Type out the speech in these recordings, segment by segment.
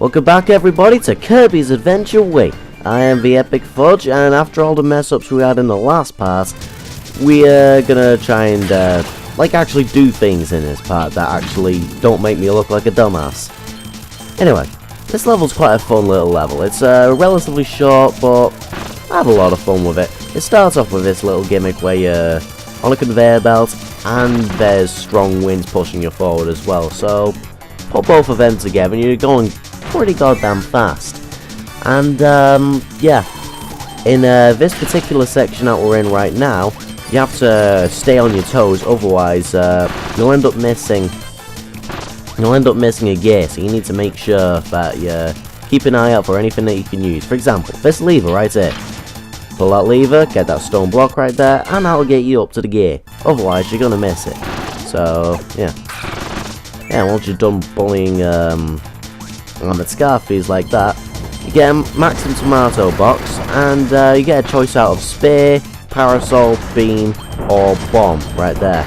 Welcome back everybody to Kirby's Adventure Way. I am the Epic Fudge, and after all the mess ups we had in the last part, we are gonna try and actually do things in this part that actually don't make me look like a dumbass. Anyway, this level's quite a fun little level. It's relatively short, but I have a lot of fun with it. It starts off with this little gimmick where you're on a conveyor belt and there's strong winds pushing you forward as well, so put both of them together and you're going pretty goddamn fast. And yeah, in this particular section that we're in right now, you have to stay on your toes, otherwise you'll end up missing a gear, so you need to make sure that you keep an eye out for anything that you can use. For example, this lever right here. Pull that lever, get that stone block right there, and that'll get you up to the gear. Otherwise, you're gonna miss it. So, yeah. Yeah, once you're done bullying armored scarfies like that, you get a maximum tomato box, and you get a choice out of spear, parasol, beam, or bomb right there,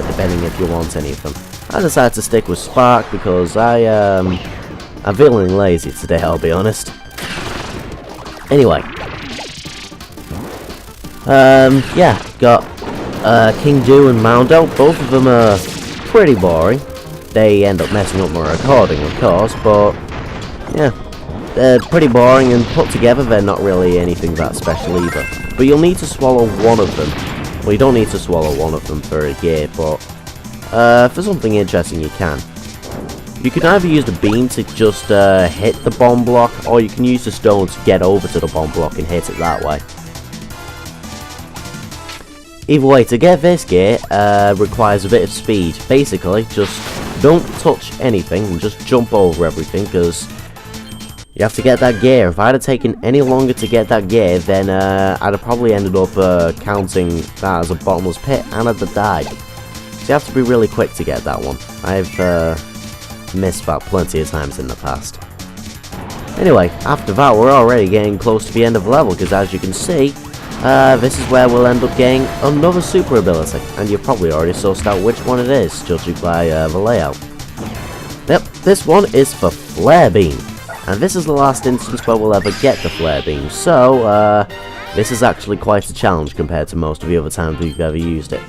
depending if you want any of them. I decided to stick with spark because I'm feeling lazy today, I'll be honest. Anyway. Yeah, got King Dew and Moundo. Both of them are pretty boring. They end up messing up my recording, of course, but yeah, they're pretty boring, and put together they're not really anything that special either. But you'll need to swallow one of them. Well, you don't need to swallow one of them for a gear, but for something interesting you can. You can either use the beam to just hit the bomb block, or you can use the stone to get over to the bomb block and hit it that way. Either way, to get this gear requires a bit of speed. Basically, just don't touch anything and just jump over everything, because you have to get that gear. If I'd have taken any longer to get that gear, then I'd have probably ended up counting that as a bottomless pit, and I'd have died. So you have to be really quick to get that one. I've missed that plenty of times in the past. Anyway, after that, we're already getting close to the end of the level, because as you can see, this is where we'll end up getting another super ability, and you've probably already sussed out which one it is, judging by the layout. Yep, this one is for Flare Beam, and this is the last instance where we'll ever get the Flare Beam, so this is actually quite a challenge compared to most of the other times we've ever used it.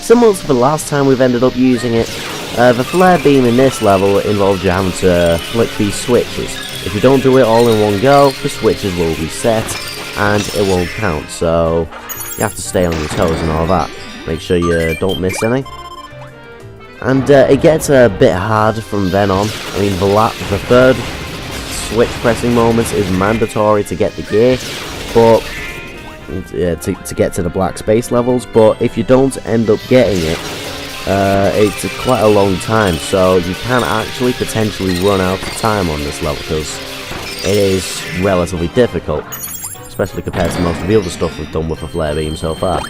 Similar to the last time we've ended up using it, the Flare Beam in this level involves you having to flick these switches. If you don't do it all in one go, the switches will reset, and it won't count, so you have to stay on your toes and all that. Make sure you don't miss any. And it gets a bit hard from then on. I mean, the third switch pressing moment is mandatory to get the gear, but to get to the black space levels, but if you don't end up getting it, it's quite a long time, so you can actually potentially run out of time on this level, because it is relatively difficult, especially compared to most of the other stuff we've done with the Flare Beam so far.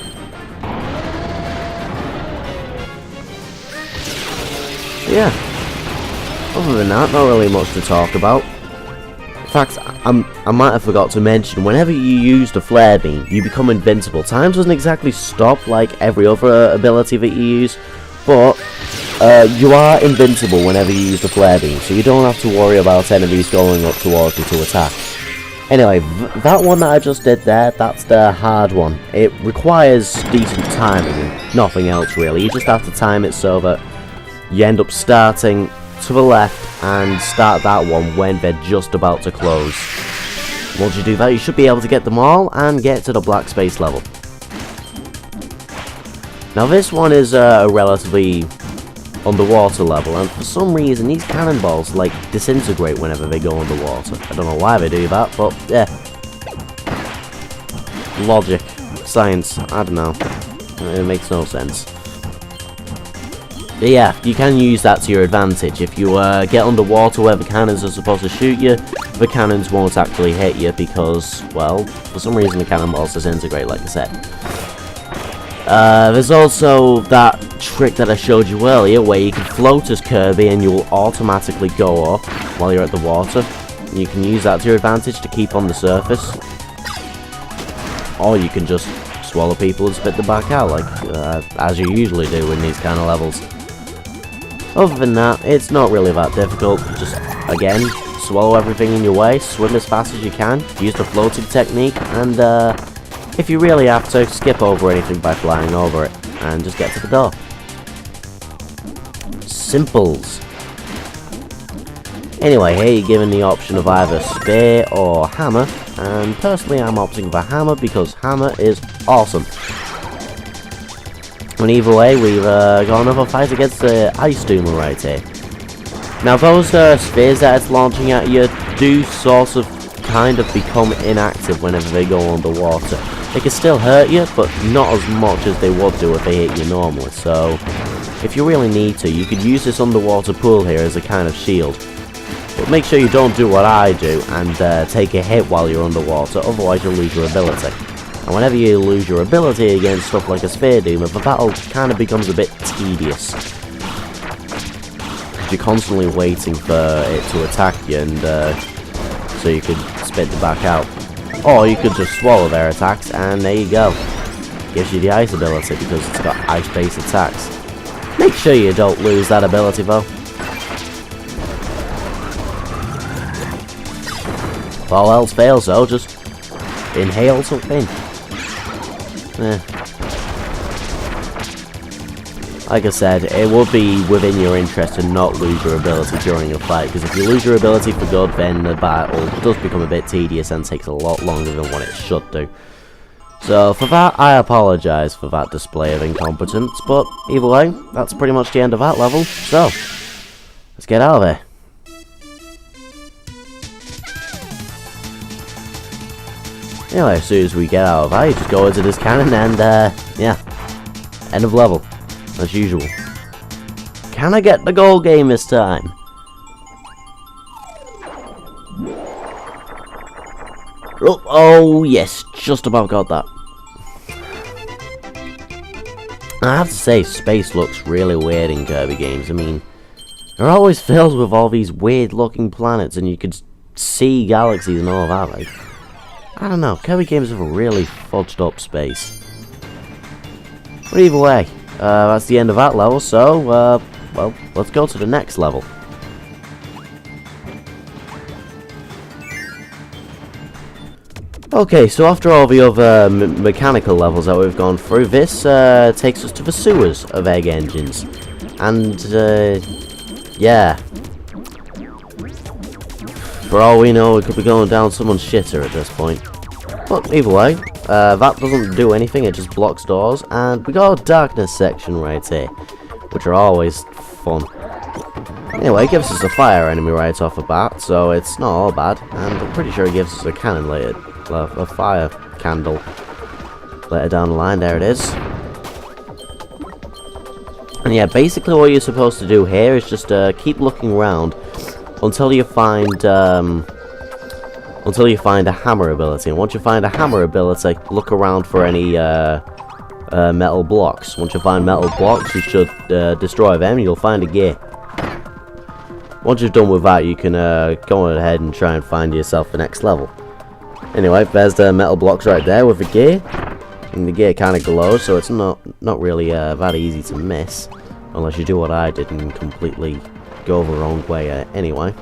Yeah, other than that, not really much to talk about. In fact, I might have forgot to mention, whenever you use the Flare Beam, you become invincible. Time doesn't exactly stop like every other ability that you use, but you are invincible whenever you use the Flare Beam, so you don't have to worry about enemies going up towards you to attack. Anyway, that one that I just did there, that's the hard one. It requires decent timing and nothing else really. You just have to time it so that you end up starting to the left and start that one when they're just about to close. Once you do that, you should be able to get them all and get to the black space level. Now this one is a relatively underwater level, and for some reason these cannonballs like disintegrate whenever they go underwater. I don't know why they do that, but yeah. Logic, science, I don't know. It makes no sense. But yeah, you can use that to your advantage. If you get underwater where the cannons are supposed to shoot you, the cannons won't actually hit you because, well, for some reason the cannonballs disintegrate, like I said. There's also that trick that I showed you earlier where you can float as Kirby and you will automatically go up while you're at the water. You can use that to your advantage to keep on the surface. Or you can just swallow people and spit them back out, like as you usually do in these kind of levels. Other than that, it's not really that difficult. Just again, swallow everything in your way, swim as fast as you can, use the floating technique, and if you really have to, skip over anything by flying over it, and just get to the door. Simples. Anyway, here you're given the option of either spear or hammer, and personally I'm opting for hammer because hammer is awesome. And either way, we've got another fight against the Ice Doomer right here. Now those spears that it's launching at you do sort of kind of become inactive whenever they go underwater. They can still hurt you, but not as much as they would do if they hit you normally. So if you really need to, you could use this underwater pool here as a kind of shield. But make sure you don't do what I do and take a hit while you're underwater, otherwise you'll lose your ability. And whenever you lose your ability against stuff like a Sphere Doomer, the battle kind of becomes a bit tedious. Because you're constantly waiting for it to attack you, and so you could spit them back out. Or you could just swallow their attacks, and there you go. Gives you the ice ability because it's got ice-based attacks. Make sure you don't lose that ability though. If all else fails though, just inhale something. Like I said, it would be within your interest to not lose your ability during a fight, because if you lose your ability for good, then the battle does become a bit tedious and takes a lot longer than what it should do. So for that, I apologise for that display of incompetence, but either way, that's pretty much the end of that level, so let's get out of there. Anyway, as soon as we get out of that, you just go into this cannon and, yeah, end of level, as usual. Can I get the goal game this time? Oh yes, just about got that. I have to say, space looks really weird in Kirby games. I mean, they're always filled with all these weird looking planets and you could see galaxies and all that, like, I don't know, Kirby games have a really fudged up space. But either way, that's the end of that level, so, well, let's go to the next level. Okay, so after all the other mechanical levels that we've gone through, this takes us to the sewers of Egg Engines. And, yeah. For all we know, it could be going down someone's shitter at this point. But either way, that doesn't do anything, it just blocks doors. And we got a darkness section right here, which are always fun. Anyway, it gives us a fire enemy right off the bat, so it's not all bad. And I'm pretty sure it gives us a cannon later, a fire candle later down the line. There it is. And yeah, basically what you're supposed to do here is just keep looking around until you find a hammer ability. And once you find a hammer ability, look around for any metal blocks. Once you find metal blocks, you should destroy them and you'll find a gear. Once you've done with that, you can go ahead and try and find yourself the next level. Anyway, there's the metal blocks right there with the gear. And the gear kind of glows, so it's not really that easy to miss. Unless you do what I did and completely go the wrong way anyway.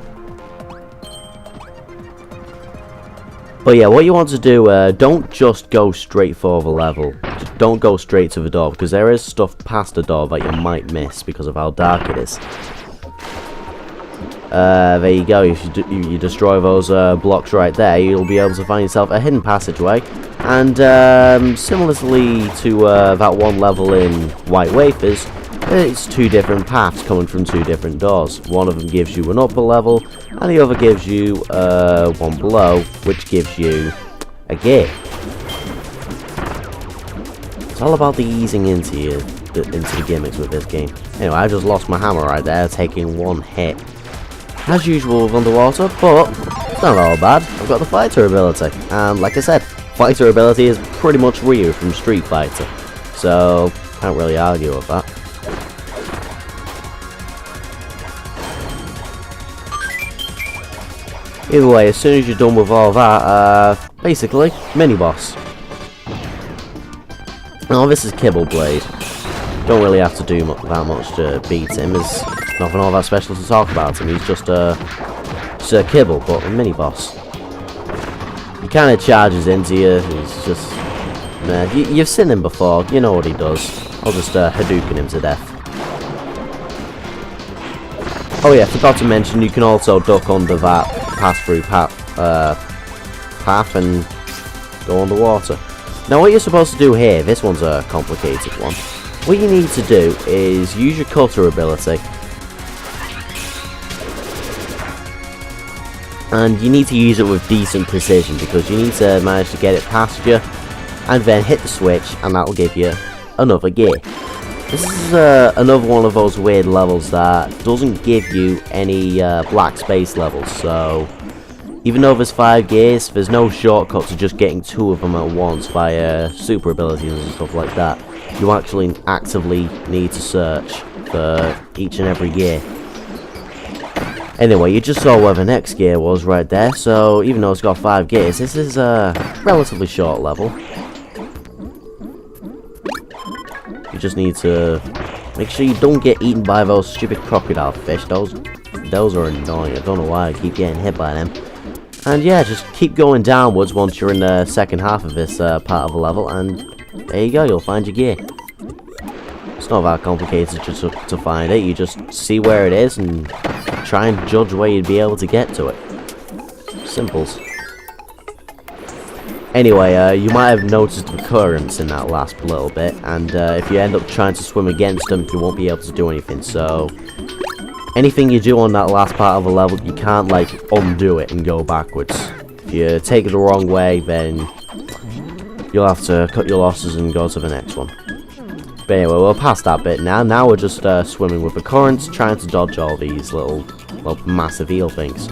But yeah, what you want to do, don't just go straight for the level. Just don't go straight to the door, because there is stuff past the door that you might miss because of how dark it is. There you go, if you destroy those blocks right there, you'll be able to find yourself a hidden passageway. And similarly to that one level in White Wafers, it's two different paths coming from two different doors. One of them gives you an upper level, and the other gives you one below, which gives you a gear. It's all about the easing into the gimmicks with this game. Anyway, I just lost my hammer right there, taking one hit. As usual with underwater, but it's not all bad. I've got the fighter ability, and like I said, fighter ability is pretty much Ryu from Street Fighter, so can't really argue with that. Either way, as soon as you're done with all that, basically, mini-boss. Now this is Kibble Blade. Don't really have to do that much to beat him. There's nothing all that special to talk about him. He's just a Sir Kibble, but a mini-boss. He kind of charges into you. He's just... Nah, you've seen him before. You know what he does. I'll just Hadouken him to death. Oh yeah, forgot to mention, you can also duck under that pass-through path and go underwater. Now what you're supposed to do here, this one's a complicated one. What you need to do is use your cutter ability. And you need to use it with decent precision because you need to manage to get it past you and then hit the switch and that'll give you another gear. This is another one of those weird levels that doesn't give you any black space levels, so even though there's 5 gears, there's no shortcut to just getting 2 of them at once via super abilities and stuff like that. You actually actively need to search for each and every gear. Anyway, you just saw where the next gear was right there, so even though it's got 5 gears, this is a relatively short level. You just need to make sure you don't get eaten by those stupid crocodile fish. Those are annoying. I don't know why I keep getting hit by them. And yeah, just keep going downwards once you're in the second half of this part of the level, and there you go, you'll find your gear. It's not that complicated just to find it. You just see where it is and try and judge where you'd be able to get to it. Simples. Anyway, you might have noticed the currents in that last little bit, and if you end up trying to swim against them, you won't be able to do anything, so anything you do on that last part of the level, you can't, like, undo it and go backwards. If you take it the wrong way, then you'll have to cut your losses and go to the next one. But anyway, we're past that bit now. Now we're just swimming with the currents, trying to dodge all these little massive eel things.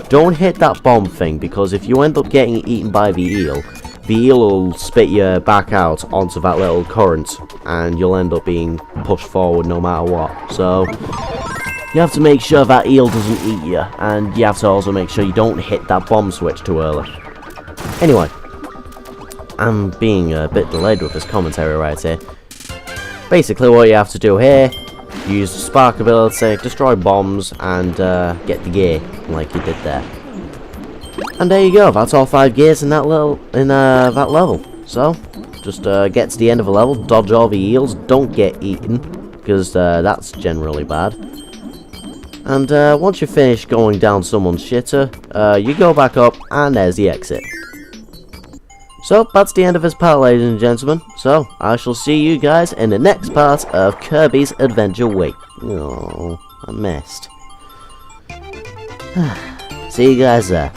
Don't hit that bomb thing, because if you end up getting eaten by the eel will spit you back out onto that little current, and you'll end up being pushed forward no matter what. So you have to make sure that eel doesn't eat you, and you have to also make sure you don't hit that bomb switch too early. Anyway, I'm being a bit delayed with this commentary right here. Basically what you have to do here, use the spark ability, destroy bombs, and get the gear, like you did there. And there you go, that's all 5 gears in that that level. So, just get to the end of the level, dodge all the eels, don't get eaten, because that's generally bad. And once you're finished going down someone's shitter, you go back up, and there's the exit. So, that's the end of this part, ladies and gentlemen. So, I shall see you guys in the next part of Kirby's Adventure Week. Oh, I missed. See you guys there.